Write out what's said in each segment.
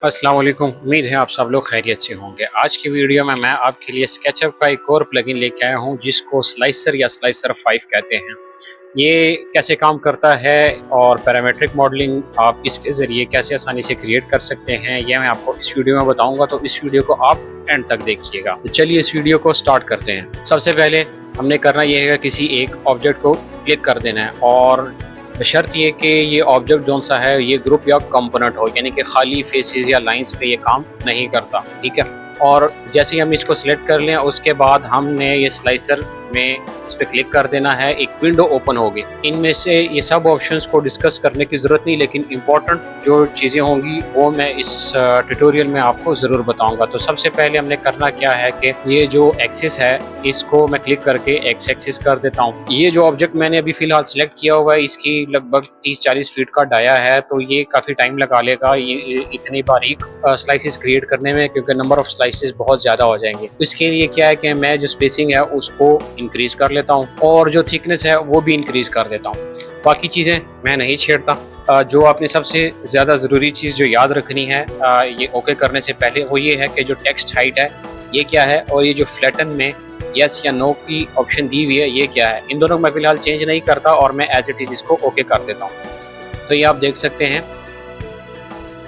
अस्सलाम वालेकुम। उम्मीद है आप सब लोग खैरियत से होंगे। आज की वीडियो में मैं आपके लिए स्केचअप का एक और प्लगइन लेके आया हूं जिसको स्लाइसर या स्लाइसर 5 कहते हैं। ये कैसे काम करता है और पैरामेट्रिक मॉडलिंग आप इसके ज़रिए कैसे आसानी से क्रिएट कर सकते हैं, ये मैं आपको इस वीडियो में बताऊंगा, तो इस वीडियो को आप एंड तक देखिएगा। तो चलिए इस वीडियो को स्टार्ट करते हैं। सबसे पहले हमने करना ये है किसी एक ऑब्जेक्ट को क्लिक कर देना है और बशर्त ये कि ये ऑब्जेक्ट जौन सा है ये ग्रुप या कंपोनेंट हो, यानी कि खाली फेसेस या लाइंस पे ये काम नहीं करता। ठीक है, और जैसे ही हम इसको सिलेक्ट कर लें उसके बाद हमने ये स्लाइसर में इस पर क्लिक कर देना है, एक विंडो ओपन होगी। इनमें से ये सब ऑप्शंस को डिस्कस करने की ज़रूरत नहीं, लेकिन इंपॉर्टेंट जो चीज़ें होंगी वो मैं इस ट्यूटोरियल में आपको ज़रूर बताऊंगा। तो सबसे पहले हमने करना क्या है कि ये जो एक्सिस है इसको मैं क्लिक करके एक्स एक्सिस कर देता हूँ। ये जो ऑब्जेक्ट मैंने अभी फ़िलहाल सिलेक्ट किया हुआ है इसकी लगभग 30-40 फीट का डाया है, तो ये काफ़ी टाइम लगा लेगा ये इतनी बारीक स्लाइसिस क्रिएट करने में, क्योंकि नंबर ऑफ स्लाइसिस बहुत ज़्यादा हो जाएंगे। इसके लिए क्या है कि मैं जो स्पेसिंग है उसको इंक्रीज कर लेता हूँ और जो थिकनेस है वो भी इंक्रीज कर देता हूँ। बाकी चीज़ें मैं नहीं छेड़ता। जो आपने सबसे ज़्यादा ज़रूरी चीज़ जो याद रखनी है ये ओके करने से पहले, वो ये है कि जो टेक्स्ट हाइट है ये क्या है और ये जो फ्लैटन में यस या नो की ऑप्शन दी हुई है ये क्या है। इन दोनों को मैं फिलहाल चेंज नहीं करता और मैं एज इट इज़ इसको ओके कर देता हूँ। तो ये आप देख सकते हैं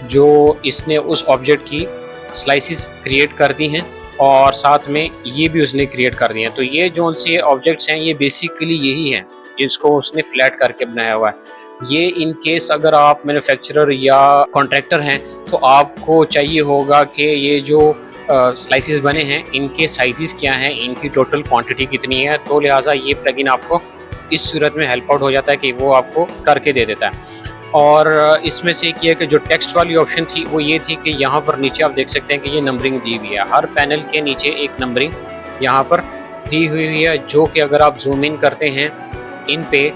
जो इसने उस ऑब्जेक्ट की स्लाइसिस क्रिएट कर दी हैं और साथ में ये भी उसने क्रिएट कर दिए हैं। तो ये जो से ऑब्जेक्ट्स हैं ये बेसिकली यही हैं जिसको उसने फ्लैट करके बनाया हुआ है। ये इन केस अगर आप मैन्युफैक्चरर या कॉन्ट्रैक्टर हैं तो आपको चाहिए होगा कि ये जो स्लाइसिस बने हैं इनके साइजेस क्या हैं, इनकी टोटल क्वांटिटी कितनी है, तो लिहाजा ये प्लगइन आपको इस सूरत में हेल्प आउट हो जाता है कि वो आपको करके दे देता है। और इसमें से एक ये कि जो टेक्स्ट वाली ऑप्शन थी वो ये थी कि यहाँ पर नीचे आप देख सकते हैं कि ये नंबरिंग दी हुई है। हर पैनल के नीचे एक नंबरिंग यहाँ पर दी हुई है, जो कि अगर आप जूम इन करते हैं इन पे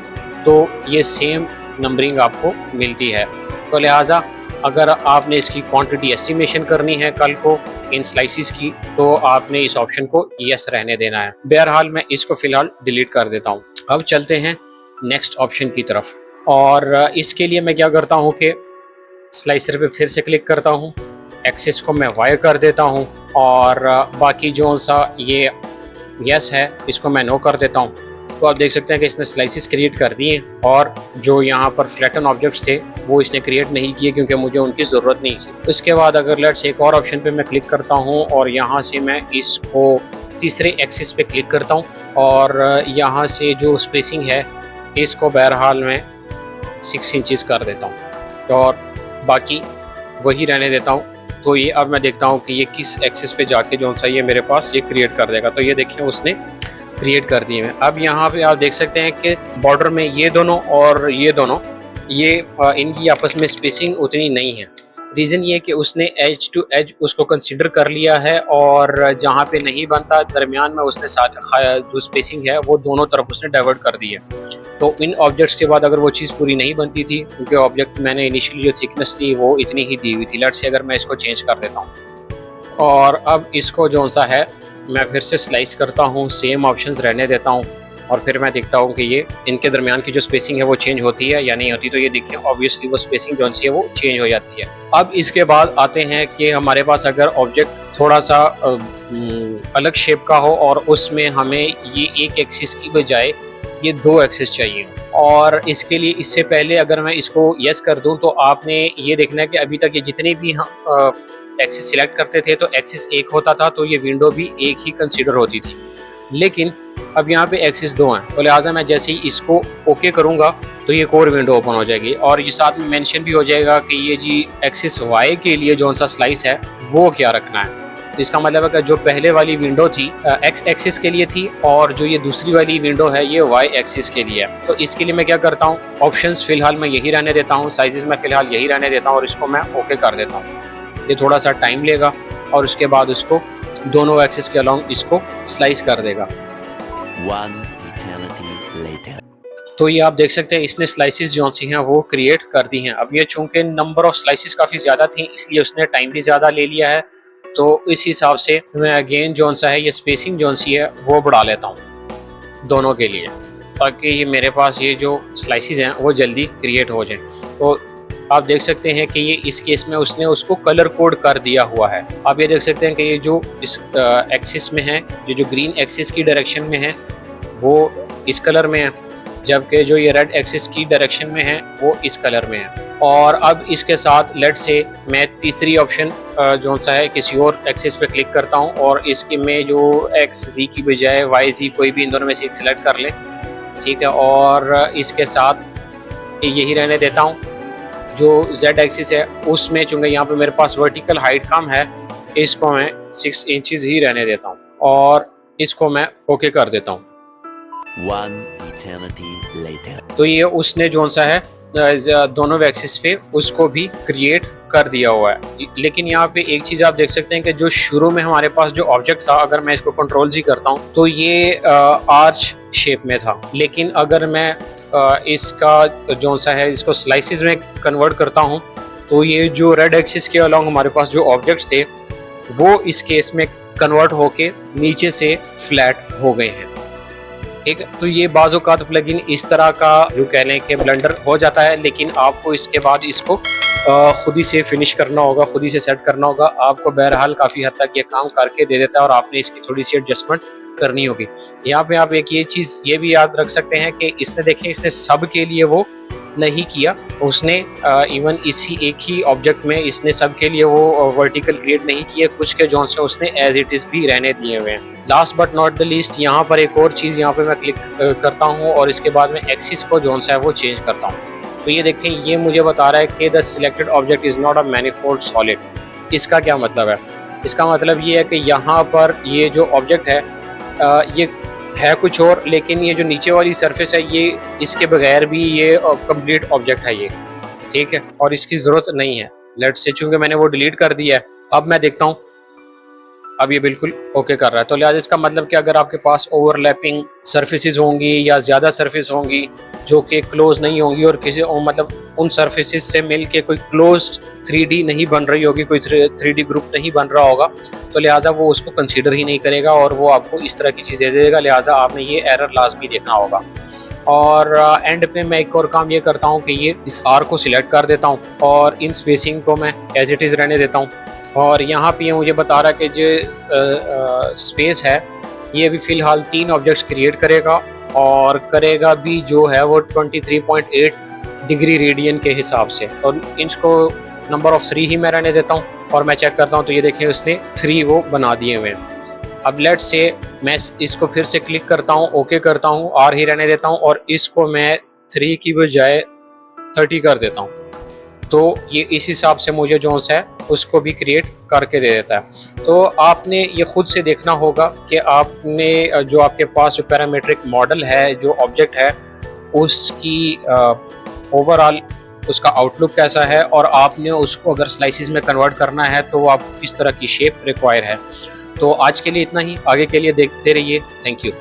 तो ये सेम नंबरिंग आपको मिलती है। तो लिहाजा अगर आपने इसकी क्वांटिटी एस्टिमेशन करनी है कल को इन स्लाइसिस की तो आपने इस ऑप्शन को यस रहने देना है। बहरहाल मैं इसको फ़िलहाल डिलीट कर देता हूँ। अब चलते हैं नेक्स्ट ऑप्शन की तरफ और इसके लिए मैं क्या करता हूँ कि स्लाइसर पे फिर से क्लिक करता हूँ, एक्सिस को मैं वाई कर देता हूँ और बाकी जो सा ये यस है इसको मैं नो कर देता हूँ। तो आप देख सकते हैं कि इसने स्लाइसिस क्रिएट कर दिए और जो यहाँ पर फ्लैटन ऑब्जेक्ट्स थे वो इसने क्रिएट नहीं किए क्योंकि मुझे उनकी ज़रूरत नहीं थी। उसके बाद अगर लेट्स एक और ऑप्शन पे मैं क्लिक करता हूँ और यहाँ से मैं इसको तीसरे एक्सिस पे क्लिक करता हूँ और यहाँ से जो स्पेसिंग है इसको बहरहाल मैं 6 इंचज़ कर देता हूँ और बाकी वही रहने देता हूँ। तो ये अब मैं देखता हूँ कि ये किस एक्सिस पे जाके जो सा ये मेरे पास ये क्रिएट कर देगा। तो ये देखिए उसने क्रिएट कर दिए हैं। अब यहाँ पे आप देख सकते हैं कि बॉर्डर में ये दोनों और ये दोनों ये इनकी आपस में स्पेसिंग उतनी नहीं है। रीज़न ये कि उसने एज टू एज उसको कंसिडर कर लिया है और जहाँ पे नहीं बनता दरमियान में उसने जो स्पेसिंग है वो दोनों तरफ उसने डाइवर्ट कर दी है। तो इन ऑब्जेक्ट्स के बाद अगर वो चीज़ पूरी नहीं बनती थी, क्योंकि ऑब्जेक्ट मैंने इनिशियली जो थिकनेस थी वो इतनी ही दी हुई थी। लेट्स से अगर मैं इसको चेंज कर देता हूँ और अब इसको जो सा है मैं फिर से स्लाइस करता हूँ, सेम ऑप्शंस रहने देता हूँ और फिर मैं देखता हूँ कि ये इनके दरमियान की जो स्पेसिंग है वो चेंज होती है या नहीं होती। तो ये देखिए ऑब्वियसली वो स्पेसिंग जो सी है वो चेंज हो जाती है। अब इसके बाद आते हैं कि हमारे पास अगर ऑब्जेक्ट थोड़ा सा अलग शेप का हो और उसमें हमें ये एक एक्सिस की बजाय ये 2 एक्सिस चाहिए और इसके लिए इससे पहले अगर मैं इसको यस कर दूं तो आपने ये देखना है कि अभी तक ये जितने भी हम एक्सिस सिलेक्ट करते थे तो एक्सिस एक होता था तो ये विंडो भी एक ही कंसीडर होती थी, लेकिन अब यहाँ पे एक्सिस 2 हैं। तो लिहाजा मैं जैसे ही इसको ओके करूँगा तो ये एक और विंडो ओपन हो जाएगी और ये साथ में मेंशन भी हो जाएगा कि ये जी एक्सिस वाई के लिए जो सा स्लाइस है वो क्या रखना है। तो इसका मतलब है कि जो पहले वाली विंडो थी एक्स एक्सिस के लिए थी और जो ये दूसरी वाली विंडो है ये वाई एक्सिस के लिए है। तो इसके लिए मैं क्या करता हूँ, ऑप्शंस फिलहाल मैं यही रहने देता हूँ, साइजेस मैं फिलहाल यही रहने देता हूँ और इसको मैं ओके कर देता हूँ। ये थोड़ा सा टाइम लेगा और उसके बाद उसको दोनों एक्सिस के अलॉन्ग इसको स्लाइस कर देगा। तो ये आप देख सकते हैं इसने स्लाइसिस जो सी हैं वो क्रिएट कर दी हैं। अब ये चूंकि नंबर ऑफ स्लाइसिस काफ़ी ज़्यादा थी इसलिए उसने टाइम भी ज़्यादा ले लिया है, तो इस हिसाब से मैं अगेन जो सा है ये स्पेसिंग जो सी है वो बढ़ा लेता हूँ दोनों के लिए, ताकि ये मेरे पास ये जो स्लाइसिस हैं वो जल्दी क्रिएट हो जाएं। तो आप देख सकते हैं कि ये इस केस में उसने उसको कलर कोड कर दिया हुआ है। आप ये देख सकते हैं कि ये जो इस एक्सिस में है, जो ग्रीन एक्सिस की डायरेक्शन में है वो इस कलर में है, जबकि जो ये रेड एक्सिस की डायरेक्शन में है वो इस कलर में है। और अब इसके साथ लेट से मैं तीसरी ऑप्शन जो सा है किसी और एक्सिस पे क्लिक करता हूँ और इसकी में जो एक्स जी की बजाय वाई जी कोई भी इन दोनों में से एक सिलेक्ट कर ले, ठीक है। और इसके साथ यही रहने देता हूँ। जो जेड एक्सिस है उसमें चूंकि यहाँ पे मेरे पास वर्टिकल हाइट कम है, इसको मैं 6 इंचेस ही रहने देता हूँ और इसको मैं ओके कर देता हूँ। तो ये उसने जो सा है दोनों एक्सिस पे उसको भी क्रिएट कर दिया हुआ है। लेकिन यहाँ पे एक चीज आप देख सकते हैं कि जो शुरू में हमारे पास जो ऑब्जेक्ट था, अगर मैं इसको कंट्रोल जी करता हूँ तो ये आर्च शेप में था। लेकिन अगर मैं इसका जो सा है इसको स्लाइसिस में कन्वर्ट करता हूँ तो ये जो रेड एक्सिस के अलॉन्ग हमारे पास जो ऑब्जेक्ट्स थे वो इस केस में कन्वर्ट होके नीचे से फ्लैट हो गए हैं। ठीक है, तो ये बाज़-औक़ात प्लगइन इस तरह का जो कह लें कि ब्लंडर हो जाता है, लेकिन आपको इसके बाद इसको खुद ही से फिनिश करना होगा, खुद ही से सेट करना होगा। आपको बहरहाल काफ़ी हद तक ये काम करके दे देता है और आपने इसकी थोड़ी सी एडजस्टमेंट करनी होगी। यहाँ पे आप एक ये चीज़ ये भी याद रख सकते हैं कि इसने देखें इसने सब के लिए वो नहीं किया, उसने इवन इसी एक ही ऑब्जेक्ट में इसने सब के लिए वो वर्टिकल क्रिएट नहीं किए, कुछ के जोन से उसने एज इट इज़ भी रहने दिए हुए हैं। Last but not the least यहाँ पर एक और चीज़ यहाँ पे मैं क्लिक करता हूँ और इसके बाद में एक्सिस को जोन सा है वो चेंज करता हूँ। तो ये देखें ये मुझे बता रहा है कि the selected object is not a manifold solid. इसका क्या मतलब है? इसका मतलब ये है कि यहाँ पर ये जो ऑब्जेक्ट है ये है कुछ और, लेकिन ये जो नीचे वाली सरफेस है ये इसके बगैर भी ये कंप्लीट ऑब्जेक्ट है ये, ठीक है, और इसकी ज़रूरत नहीं है। लेट्स से चूँकि मैंने वो डिलीट कर दिया है, अब मैं देखता हूँ अब ये बिल्कुल ओके कर रहा है। तो लिहाजा इसका मतलब कि अगर आपके पास ओवरलैपिंग सर्फेसिस होंगी या ज़्यादा सरफेस होंगी जो कि क्लोज नहीं होंगी और किसी मतलब उन सर्फेसिस से मिल के कोई क्लोज्ड 3D नहीं बन रही होगी, कोई 3D ग्रुप नहीं बन रहा होगा, तो लिहाजा वो उसको कंसीडर ही नहीं करेगा और वो आपको इस तरह की चीज़ें दे देगा। लिहाजा आपने ये एरर लाजमी देखना होगा। और एंड पे मैं एक और काम ये करता हूँ कि ये इस आर को सिलेक्ट कर देता हूँ और इन स्पेसिंग को मैं एज इट इज़ रहने देता हूँ। और यहाँ पे मुझे बता रहा है कि जो स्पेस है ये भी फ़िलहाल 3 ऑब्जेक्ट्स क्रिएट करेगा और करेगा भी जो है वो 23.8 डिग्री रेडियन के हिसाब से। और इसको नंबर ऑफ़ 3 ही मैं रहने देता हूँ और मैं चेक करता हूँ तो ये देखें उसने 3 वो बना दिए हुए हैं। अब लेट से मैं इसको फिर से क्लिक करता हूँ, ओके करता हूँ, आर ही रहने देता हूँ और इसको मैं 3 की बजाय 30 कर देता हूँ। तो ये इस हिसाब से मुझे जो है उसको भी क्रिएट करके दे देता है। तो आपने ये खुद से देखना होगा कि आपने जो आपके पास जो पैरामीट्रिक मॉडल है, जो ऑब्जेक्ट है, उसकी ओवरऑल उसका आउटलुक कैसा है और आपने उसको अगर स्लाइसिस में कन्वर्ट करना है तो आप किस तरह की शेप रिक्वायर है। तो आज के लिए इतना ही, आगे के लिए देखते रहिए। Thank you.